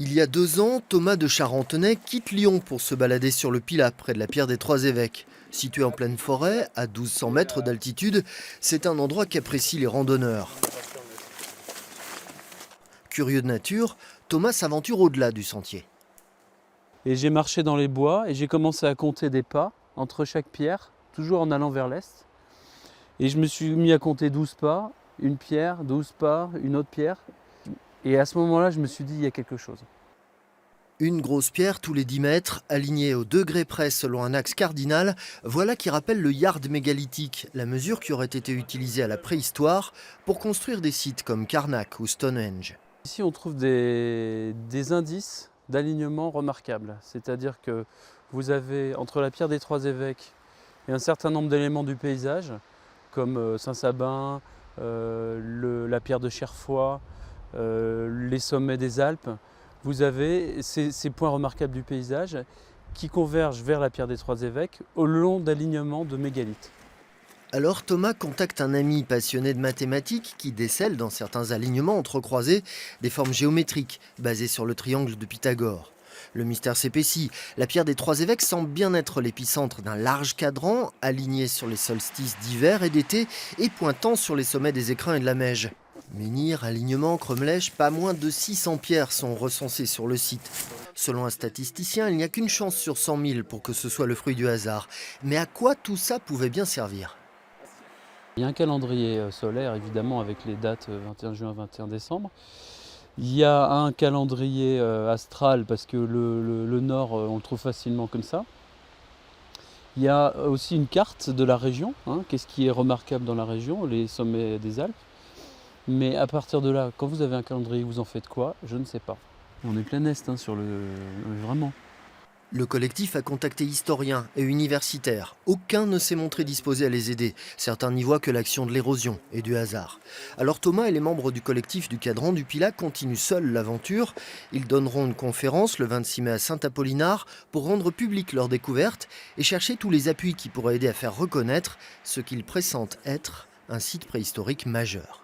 Il y a 2 ans, Thomas de Charentenay quitte Lyon pour se balader sur le Pilat, près de la pierre des Trois Évêques. Situé en pleine forêt, à 1200 mètres d'altitude, c'est un endroit qu'apprécient les randonneurs. Curieux de nature, Thomas s'aventure au-delà du sentier. Et j'ai marché dans les bois et j'ai commencé à compter des pas entre chaque pierre, toujours en allant vers l'est. Et je me suis mis à compter 12 pas, une pierre, 12 pas, une autre pierre. Et à ce moment-là, je me suis dit, il y a quelque chose. Une grosse pierre tous les 10 mètres, alignée au degré près selon un axe cardinal, voilà qui rappelle le yard mégalithique, la mesure qui aurait été utilisée à la préhistoire pour construire des sites comme Karnak ou Stonehenge. Ici, on trouve des indices d'alignement remarquables. C'est-à-dire que vous avez, entre la pierre des Trois Évêques et un certain nombre d'éléments du paysage, comme Saint-Sabin, la pierre de Cherfoy, les sommets des Alpes, vous avez ces points remarquables du paysage qui convergent vers la pierre des Trois Évêques au long d'alignements de mégalithes. Alors Thomas contacte un ami passionné de mathématiques qui décèle dans certains alignements entrecroisés des formes géométriques basées sur le triangle de Pythagore. Le mystère s'épaissit. La pierre des Trois Évêques semble bien être l'épicentre d'un large cadran aligné sur les solstices d'hiver et d'été et pointant sur les sommets des écrins et de la Meije. Menhir, alignement, cromlech, pas moins de 600 pierres sont recensées sur le site. Selon un statisticien, il n'y a qu'une chance sur 100 000 pour que ce soit le fruit du hasard. Mais à quoi tout ça pouvait bien servir ? Il y a un calendrier solaire, évidemment, avec les dates 21 juin, 21 décembre. Il y a un calendrier astral, parce que le nord, on le trouve facilement comme ça. Il y a aussi une carte de la région, qu'est-ce qui est remarquable dans la région, les sommets des Alpes. Mais à partir de là, quand vous avez un calendrier, vous en faites quoi? Je ne sais pas. On est plein est sur vraiment. Le collectif a contacté historiens et universitaires. Aucun ne s'est montré disposé à les aider. Certains n'y voient que l'action de l'érosion et du hasard. Alors Thomas et les membres du collectif du Cadran du Pilat continuent seuls l'aventure. Ils donneront une conférence le 26 mai à Saint-Apollinare pour rendre publique leur découverte et chercher tous les appuis qui pourraient aider à faire reconnaître ce qu'ils pressentent être un site préhistorique majeur.